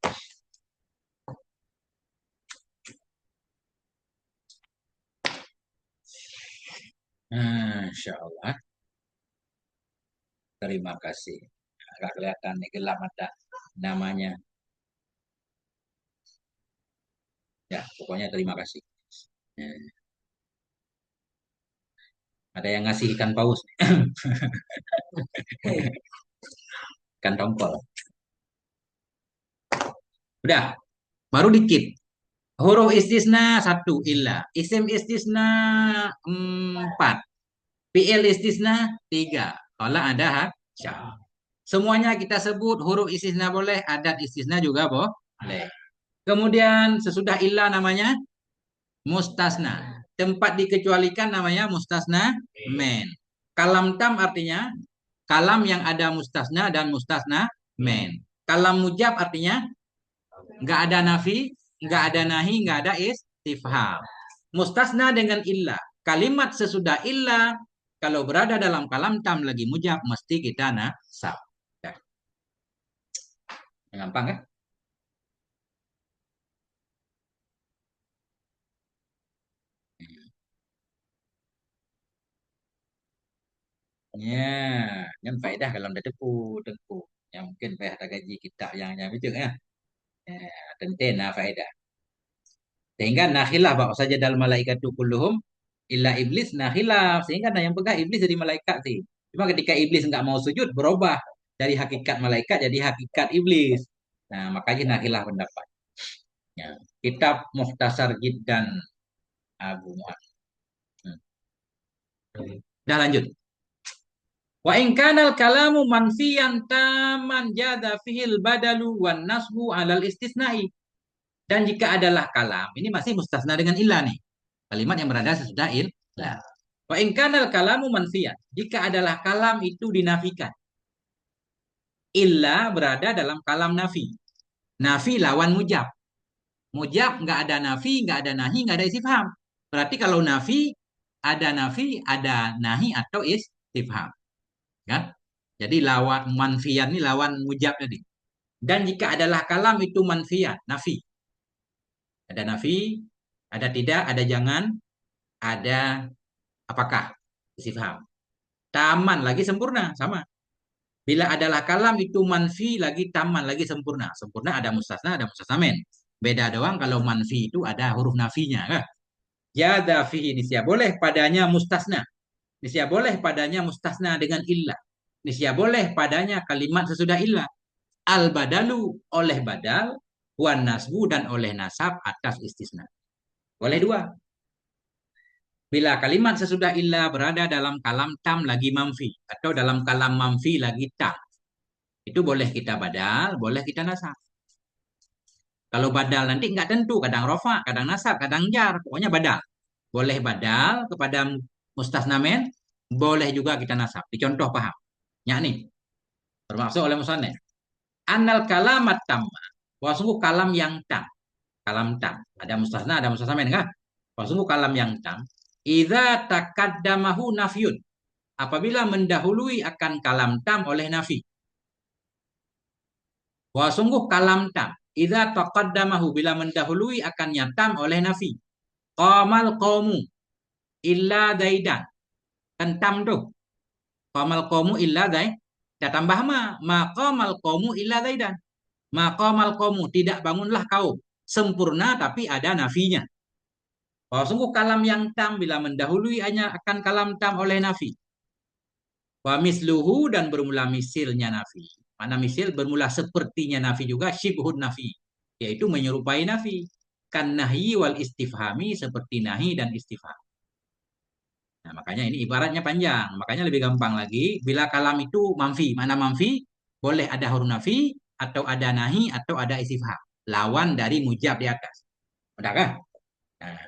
Insya Allah. Terima kasih. Agak kelihatan nih gelap mata namanya. Ya, pokoknya terima kasih. Ada yang ngasih ikan paus. Ikan tongkol. Udah, baru dikit. Huruf istisna 1 illa. Isim istisna 4. Fi'il istisna 3. Kalau ada syah. Semuanya kita sebut huruf istisna boleh, adat istisna juga boleh. Kemudian sesudah illa namanya mustasna. Tempat dikecualikan namanya mustasna men. Kalam tam artinya kalam yang ada mustasna dan mustasna men. Kalam mujab artinya nggak ada nafi, nggak ada nahi, nggak ada istifham. Mustasna dengan illa. Kalimat sesudah illa kalau berada dalam kalam tam lagi mujab mesti kita nasab. Ya, gampang kan? Ya, kan faedah kalau ada tepu. Yang mungkin faedah gaji kita yang itu ya. Ya, tenten nah faedah. Sehingga nakhilaf bahwa saja dalam malaikat itu kulluhum illa iblis nakhilaf. Sehingga nah yang pegang iblis jadi malaikat sih. Cuma ketika iblis nggak mau sujud berubah dari hakikat malaikat jadi hakikat iblis. Nah, makanya nakhilaf pendapat. Ya. Kitab Mukhtasar Jiddan Abu Muhammad. Hmm. Dah lanjut. Wa in kanal kalamu manfiyan taman jada fihil badalu wan nasbu alal istisnai. Dan jika adalah kalam, ini masih mustasna dengan ilah nih. Kalimat yang berada sesudah ilah. Wa in kanal kalamu manfiyan. Jika adalah kalam itu dinafikan. Illa berada dalam kalam nafi. Nafi lawan mujab. Mujab nggak ada nafi, nggak ada nahi, nggak ada istifham. Berarti kalau nafi, ada nahi atau istifham. Kan? Jadi lawan manfian ini lawan mujab tadi. Dan jika adalah kalam itu manfian, nafi. Ada nafi, ada tidak, ada jangan, ada apakah, istifham. Taman lagi sempurna, sama. Bila adalah kalam itu manfi lagi taman lagi sempurna. Sempurna ada mustasna men. Beda doang kalau manfi itu ada huruf nafinya. Kan? Yada fihi nisya. Boleh padanya mustasna. Nisya boleh padanya mustasna dengan illah. Nisya boleh padanya kalimat sesudah illah. Al badalu oleh badal. Wan nasbu dan oleh nasab atas istisna. Boleh dua. Bila kalimat sesudah illa berada dalam kalam tam lagi mamfi. Atau dalam kalam mamfi lagi tam. Itu boleh kita badal, boleh kita nasab. Kalau badal nanti nggak tentu. Kadang rofa, kadang nasab, kadang jar. Pokoknya badal. Boleh badal kepada mustasnamen. Boleh juga kita nasab. Dicontoh paham. Ya nih. Termasuk oleh musannif. Annal kalamat tamma. Wah sungguh kalam yang tam. Kalam tam. Ada mustasna, ada mustasnamen kan? Wah sungguh kalam yang tam. Idza takaddamahu nafyun. Apabila mendahului akan kalam tam oleh nafi. Wah sungguh kalam tam. Idza taqaddamahu bila mendahului akannya tam oleh nafi. Qamal qaumu illa daidan. Kan tam tuh. Qamal qaumu illa daidan. Kita tambah maqamal qaumu illa daidan. Maqamal qaumu tidak bangunlah kaum. Sempurna tapi ada nafinya. Bahwa sungguh kalam yang tam bila mendahului hanya akan kalam tam oleh nafi. Wa misluhu dan bermula misilnya nafi. Mana misil bermula sepertinya nafi juga syibhun nafi. Yaitu menyerupai nafi. Kan nahyi wal istifhami seperti nahi dan istifham. Nah, makanya ini ibaratnya panjang. Makanya lebih gampang lagi. Bila kalam itu manfi. Mana manfi? Boleh ada huruf nafi atau ada nahi atau ada istifham. Lawan dari mujab di atas. Udahkah? Nah,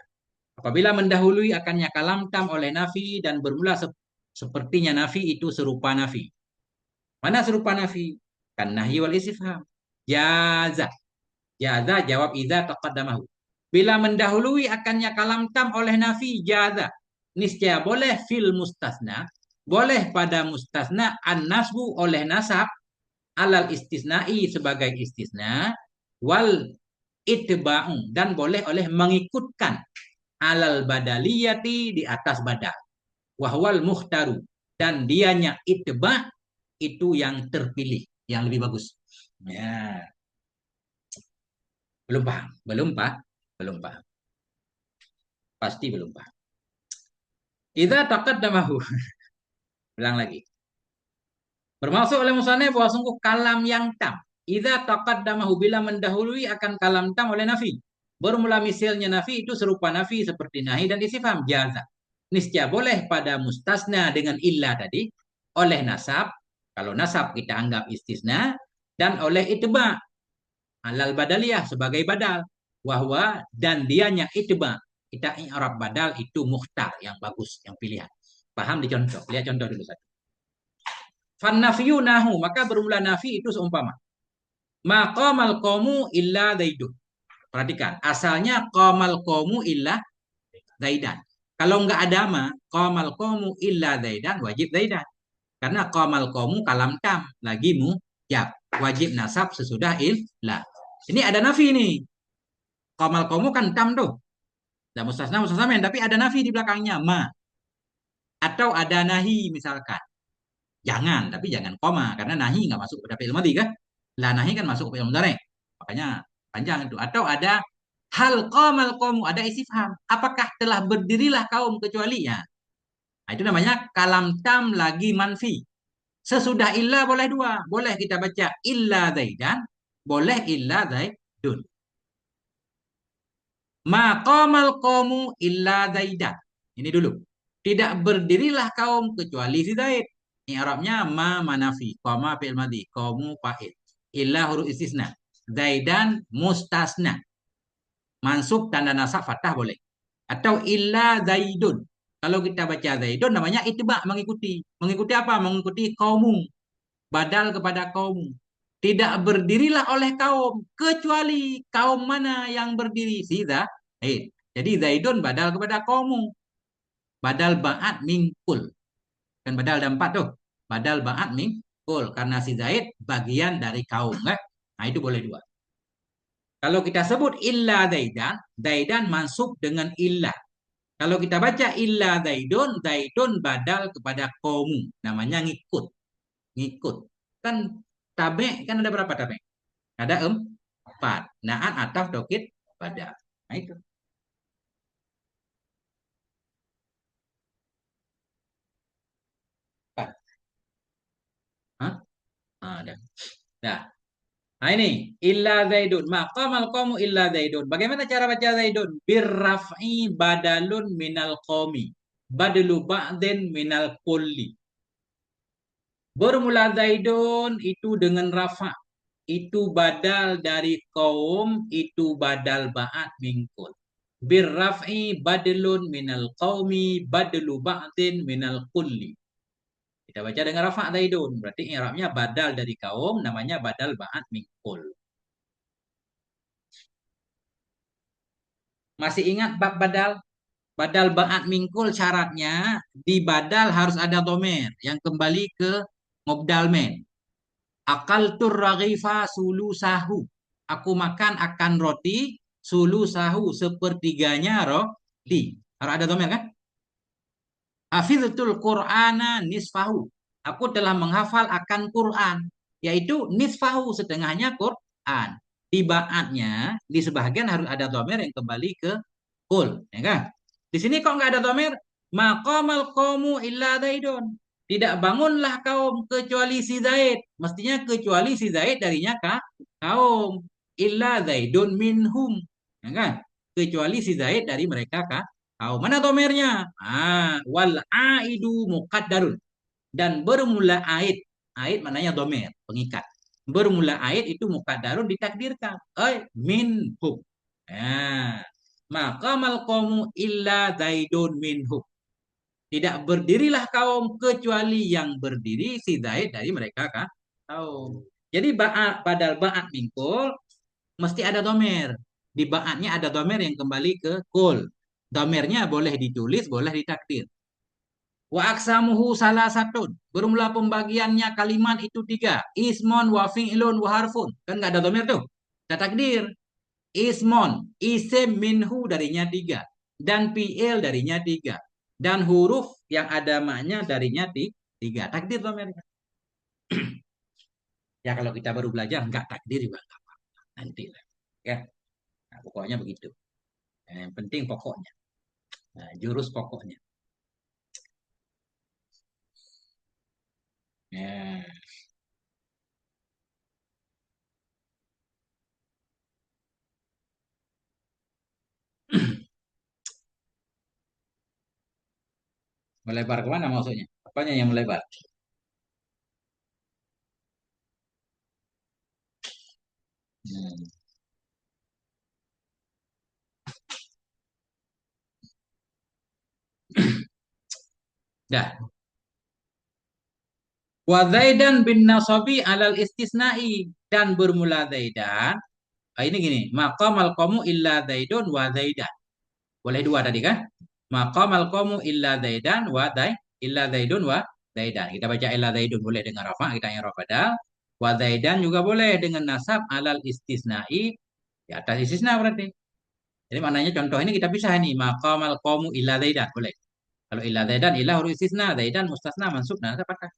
apabila mendahului akannya kalam tam oleh nafi dan bermula sepertinya nafi itu serupa nafi. Mana serupa nafi? Kan nahi wal istifham. Jaza. Jaza jawab idza taqaddamahu. Bila mendahului akannya kalam tam oleh nafi jaza. Niscaya boleh fil mustasna. Boleh pada mustasna an nasbu oleh nasab alal istisnai sebagai istisna wal itba'u dan boleh oleh mengikutkan alal badaliyati di atas badal. Wahwal muhtaru dan dianya itba itu yang terpilih, yang lebih bagus. Ya, belum paham, belum paham, pasti belum paham. Idza taqaddamahu, ulang lagi. Bermaksud oleh musannif bahwa sungguh kalam yang tam. Idza taqaddamahu bila mendahului akan kalam tam oleh nafi. Bermula misalnya nafi itu serupa nafi seperti nahi dan istifham jaza. Niscaya boleh pada mustasna dengan illa tadi oleh nasab. Kalau nasab kita anggap istisna dan oleh itba alal badaliyah sebagai badal. Wahwa dan dianya itba. Kita i'rab badal itu mukhtar yang bagus, yang pilihan. Paham dicontoh? Lihat contoh dulu satu. Fan nafiyu nahu, maka bermula nafi itu seumpama. Maqamal qawmu illa zaidun. Perhatikan, asalnya qamal qawmu illa zaidan. Kalau nggak ada ma, qamal qawmu illa zaidan, wajib zaidan. Karena qamal qawmu kalam tam, lagi mujab. Wajib nasab sesudah illa. Ini ada nafi nih. Qamal qawmu kan tam tuh. Dan mustasna mustasna men, tapi ada nafi di belakangnya ma. Atau ada nahi misalkan. Jangan, tapi jangan koma karena nahi nggak masuk pada fi'il madhi kan? Lah nahi kan masuk fi'il mudhari. Makanya panjang itu. Atau ada hal qamal qaumu, ada istifham. Apakah telah berdirilah kaum kecuali ya? Nah, itu namanya kalam tam lagi manfi. Sesudah illa boleh dua. Boleh kita baca illa zaidan, boleh illa zaidun. Maqamal qaumu illa zaidan. Ini dulu. Tidak berdirilah kaum kecuali si Zaid. I'rabnya ma manafi, qama fi'il madhi, qaumu fa'il. Illa huruf istisna. Zaidan mustasna. Mansub tanda nasab fathah boleh. Atau illa zaidun. Kalau kita baca zaidun namanya itba mengikuti. Mengikuti apa? Mengikuti kaumu. Badal kepada kaum. Tidak berdirilah oleh kaum kecuali kaum mana yang berdiri si Zaid. Jadi Zaidun badal kepada kaummu. Badal ba'at mingkul. Kan badal ada empat tuh. Badal ba'at mingkul. Karena si Zaid bagian dari kaum. Kan? Nah itu boleh dua. Kalau kita sebut illa Zaidan, Zaidan mansub dengan illa. Kalau kita baca illa Zaidun, Zaidun badal kepada kaummu. Namanya ngikut. Ngikut. Kan tabe kan ada berapa tabe? Ada empat. Naat, ataf, dokit, pada. Nah itu. Empat. Hah? Ah, ada. Nah, nah ini illa zaidun. Maqamal qawmu illa zaidun. Bagaimana cara baca zaidun? Birraf'i badalun minal qawmi. Badalu ba'din minal kulli. Bermula zaidun itu dengan rafa. Itu badal dari kaum, itu badal ba'at mingkul. Birraf'i badalun minal qawmi badalu ba'din minal kulli. Kita baca dengan rafa' zaidun. Berarti i'rabnya badal dari kaum, namanya badal ba'at mingkul. Masih ingat bab badal? Badal ba'at mingkul syaratnya di badal harus ada domer yang kembali ke mubdal men. Akal tur raghifa sulu sahu. Aku makan akan roti sulu sahu sepertiganya roti. Harus ada domer kan? Hafiztul Qur'ana nisfahu. Aku telah menghafal akan Quran. Yaitu nisfahu setengahnya Quran. Di ba'atnya, di sebagian harus ada domer yang kembali ke kul. Ya kan? Di sini kok nggak ada domer? Maqamal qawmu illa zaidun. Tidak bangunlah kaum kecuali si Zaid. Mestinya kecuali si Zaid darinya kah? Kaum. Illa zaidun minhum. Ya kan? Kecuali si Zaid dari mereka kah? Kaum. Mana domernya? Wal aidu muqaddarun. Dan bermula aid. Aid maknanya domer, pengikat. Bermula aid itu muqaddarun ditakdirkan. Minhum. Nah, maqamal qawmu illa zaidun minhum. Tidak berdirilah kaum kecuali yang berdiri si Zaid dari mereka kan? Kaum. Jadi badal ba'at mingkul mesti ada domer. Di ba'atnya ada domer yang kembali ke kul. Domernya boleh ditulis, boleh ditakdir. Wa aksamuhu salah satu. Bermula pembagiannya kalimat itu tiga. Ismon, wa fi'lun, wa harfun. Kan nggak ada domer tuh. Kita takdir. Ismon, isim minhu darinya tiga. Dan fi'il darinya tiga. Dan huruf yang ada maknya darinya tiga. Takdir domernya. Ya kalau kita baru belajar nggak takdir juga nggak apa-apa. Nanti lah. Ya, nah, pokoknya begitu. Yang penting pokoknya. Nah, jurus pokoknya. Ya. Melebar kemana maksudnya? Apanya yang melebar? Hmm. Dah. Wa Zaidan bin Nasabi alal istisnai, dan bermula Zaidan. Ini gini, maqamal qamu illa Zaidun wa Zaidan. Boleh dua tadi kan? Maqamal qamu illa Zaidan wa illa Zaidun wa Zaidan. Kita baca illa Zaidun boleh dengan rafa, kita yang rafa badal. Wa Zaidan juga boleh dengan nasab alal istisnai, di atas istisna berarti. Jadi maknanya contoh ini kita bisa nih, maqamal qamu illa Zaidan boleh. Kalau illa Zaidan illa huruf istisna, Zaidan mustasna mansub, nah apakah?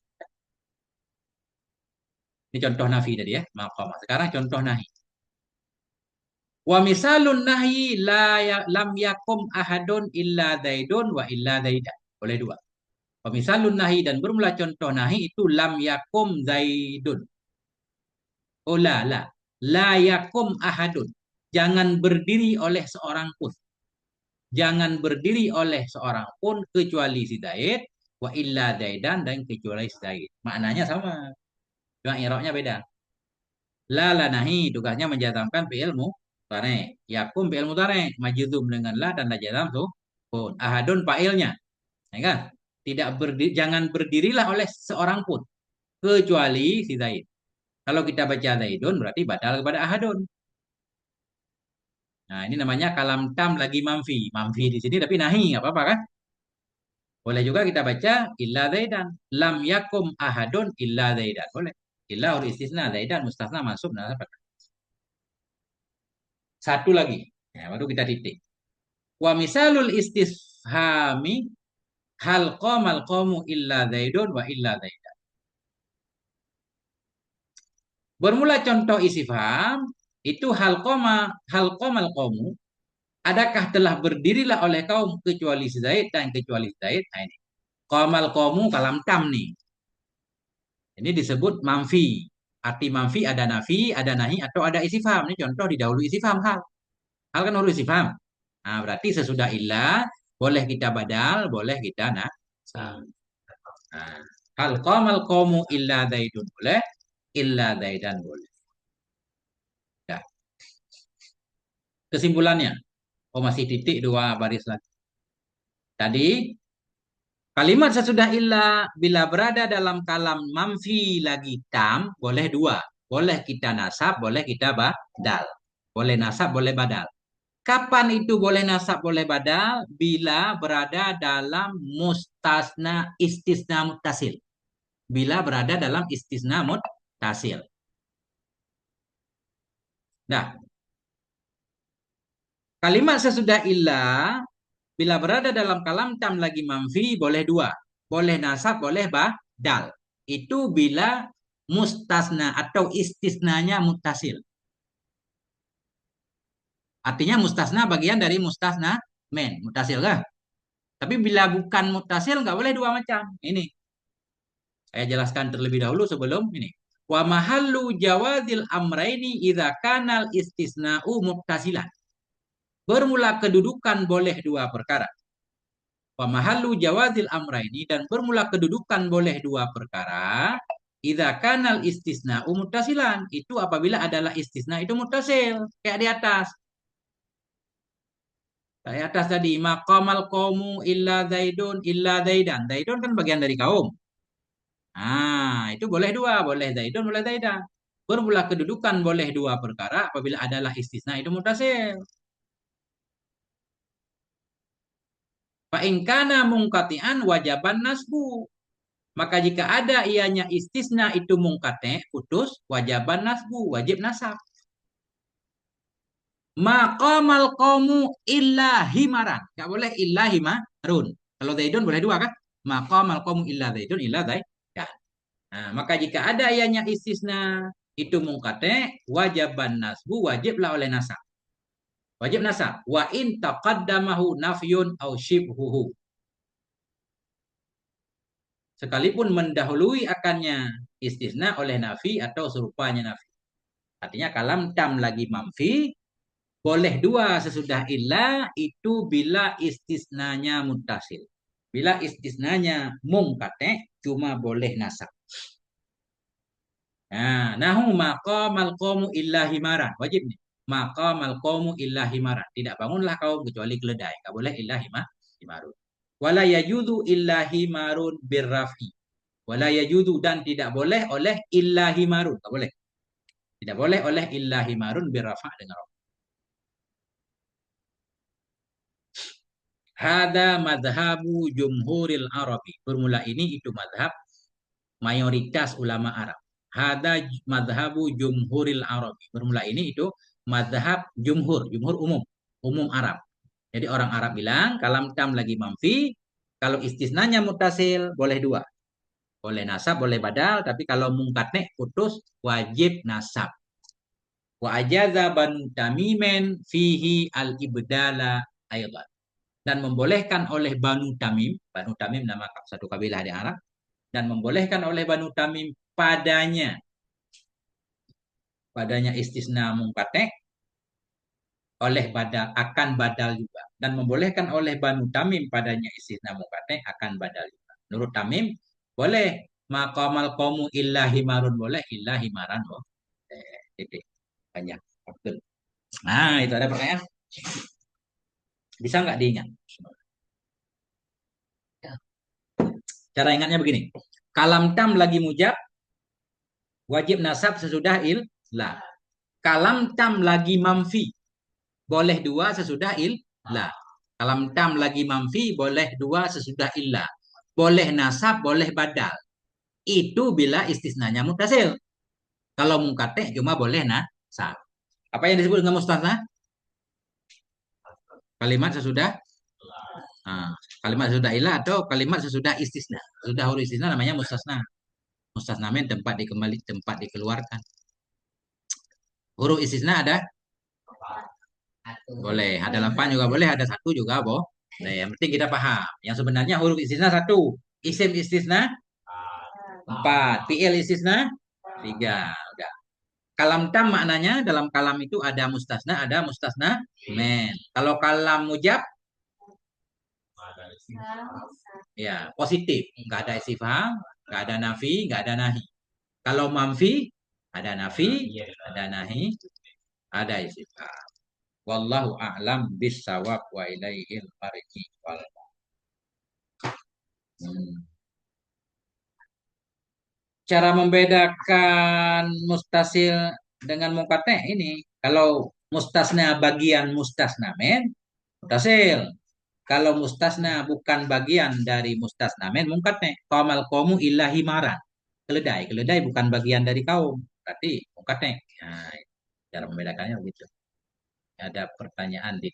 Ini contoh nafi tadi ya, maqam. Sekarang contoh nahi. Wa misalun nahyi lam yakum ahadun illa zaidun wa illa zaidan. Boleh dua. Wa misalun nahi, dan bermula contoh nahi itu lam yakum zaidun. Oh la. La yakum ahadun. Jangan berdiri oleh seorang pun. Jangan berdiri oleh seorang pun kecuali si Zaid wa illa zaidan, dan kecuali si Zaid. Maknanya sama. Cuma i'rabnya beda. La nahi tugasnya menjazamkan fi'il mudhari. Yakum fi'il mudhari majzum dengan la dan la jazam tuh pun. Ahadun fa'ilnya, ya kan? Jangan berdirilah oleh seorang pun kecuali si Zaid. Kalau kita baca Zaidun berarti badal kepada ahadun. Nah, ini namanya kalam tam lagi mamfi. Mamfi di sini tapi nahi, nggak apa-apa kan? Boleh juga kita baca illa Zaidan. Lam yakum ahadun illa Zaidan. Boleh. Illa huruf istisna, Zaidan mustasna masuk, nah apa? Satu lagi. Ya, baru kita titik. Wa misalul istifhami hal qamal qamu illa zaidun wa illa zaidan. Bermula contoh istifham itu hal qamal qamu, adakah telah berdirilah oleh kaum kecuali si Zaid dan kecuali Zaid. Nah ini. Qamal qamu kalam tam nih. Ini disebut manfi. Arti manfi ada nafi, ada nahi, atau ada istifham. Ini contoh didahului istifham hal. Hal kan huruf istifham. Nah, berarti sesudah illa boleh kita badal, boleh kita nasab. Nah, hal qamal qawmu illa zaidun boleh, illa zaidan boleh. Ya. Kesimpulannya, oh masih titik dua baris lagi. Tadi kalimat sesudah illa bila berada dalam kalam mamfi lagi tam boleh dua. Boleh kita nasab, boleh kita badal. Boleh nasab, boleh badal. Kapan itu boleh nasab, boleh badal? Bila berada dalam mustasna istisna muttasil. Bila berada dalam istisna muttasil. Nah, kalimat sesudah illa bila berada dalam kalam tam lagi manfi boleh dua. Boleh nasab, boleh badal. Itu bila mustasna atau istisnanya muttasil. Artinya mustasna bagian dari mustasna men. Muttasil kah? Tapi bila bukan muttasil nggak boleh dua macam. Ini. Saya jelaskan terlebih dahulu sebelum ini. Wa mahallu jawazil amraini idza kanal istisna'u muttasilan. Bermula kedudukan boleh dua perkara. Wa mahallu jawazil amraini, dan bermula kedudukan boleh dua perkara. Idza kanal istisna'u muttasilan. Itu apabila adalah istisna itu muttasil. Kayak di atas. Kayak atas tadi. Maqamal qawmu illa zaidun illa zaidan. Zaidun kan bagian dari kaum. Ah, itu boleh dua, boleh zaidun, boleh zaidan. Bermula kedudukan boleh dua perkara apabila adalah istisna itu mutasil. Fa in kana mungkati'an wajaban nasbu. Maka jika ada ianya istisna itu mungkate, putus, wajaban nasbu, wajib nasab. Maqamal qawmu illa himaran. Enggak boleh illa himarun. Kalau zaidun boleh dua kan? Maqamal qawmu illa zaidun illa zaidan. Nah, maka jika ada ianya istisna itu mungkate, wajaban nasbu, wajiblah oleh nasab. Wajib nasab. Wa in taqaddamahu nafyun au shibhuhu. Sekalipun mendahului akannya istisna oleh nafi atau serupanya nafi. Artinya kalam tam lagi mamfi, boleh dua sesudah illa itu bila istisnanya muttasil. Bila istisnanya mungkate, cuma boleh nasab. Nah, nahu maqamal qawmu illa himaran. Wajib nih. Maqamal qawmu illa himaran. Tidak bangunlah kaum kecuali keledai. Tak boleh illa himarun. Wala yajudu illa himarun birrafi. Wala yajudu dan tidak boleh oleh illa himarun. Tak boleh. Tidak boleh oleh illa himarun birafa dengan roh. Hada madhabu jumhuril Arabi. Formula ini itu madhab mayoritas ulama Arab. Hada madhabu jumhuril Arabi. Formula ini itu madhab jumhur. Jumhur umum. Umum Arab. Jadi orang Arab bilang kalam tam lagi manfi. Kalau istisnanya mutasil boleh dua. Boleh nasab, boleh badal. Tapi kalau mungkatne putus wajib nasab. Wa ajaza banu tamimen fihi al-ibdala ayat. Dan membolehkan oleh Banu Tamim, Banu Tamim nama satu kabilah di Arab, dan membolehkan oleh Banu Tamim padanya istisna mungkatek oleh badal akan badal juga, dan membolehkan oleh Banu Tamim padanya istisna mungkatek akan badal juga. Menurut Tamim boleh maqamal qaumu illa himarun, boleh illa himaran boleh. Titik. Banyak. Betul. Nah, itu ada pertanyaan. Bisa nggak diingat? Cara ingatnya begini. Kalam tam lagi mujab, wajib nasab sesudah la. Kalam tam lagi mamfi, boleh dua sesudah la. Kalam tam lagi mamfi, boleh dua sesudah illa. Boleh nasab, boleh badal. Itu bila istisnanya mutasil. Kalau mungkate cuma boleh nasab. Apa yang disebut dengan mustasna? Kalimat sesudah kalimat sesudah ilah atau kalimat sesudah istisna. Sesudah huruf istisna namanya mustasna. Mustasna men tempat dikeluarkan. Huruf istisna ada? Boleh. Ada 8 juga boleh, ada satu juga boleh. Yang penting kita paham. Yang sebenarnya huruf istisna satu. Isim istisna 4. Fi'il istisna 3. Udah. Kalam tam maknanya dalam kalam itu ada mustasna men. Kalau kalam mujab ya positif, nggak ada istifham, nggak ada nafi, nggak ada nahi. Kalau manfi ada nafi, ada nahi, ada istifham. Wallahu a'lam bissawab wa ilaihil marji wal Cara membedakan mustasil dengan mungkatnya ini. Kalau mustasna bagian mustasna men, mutasil. Kalau mustasna bukan bagian dari mustasna men, mungkatnya. Qamal qawmu illa himaran. Keledai. Keledai bukan bagian dari kaum. Berarti mungkatnya. Nah, cara membedakannya begitu. Ada pertanyaan di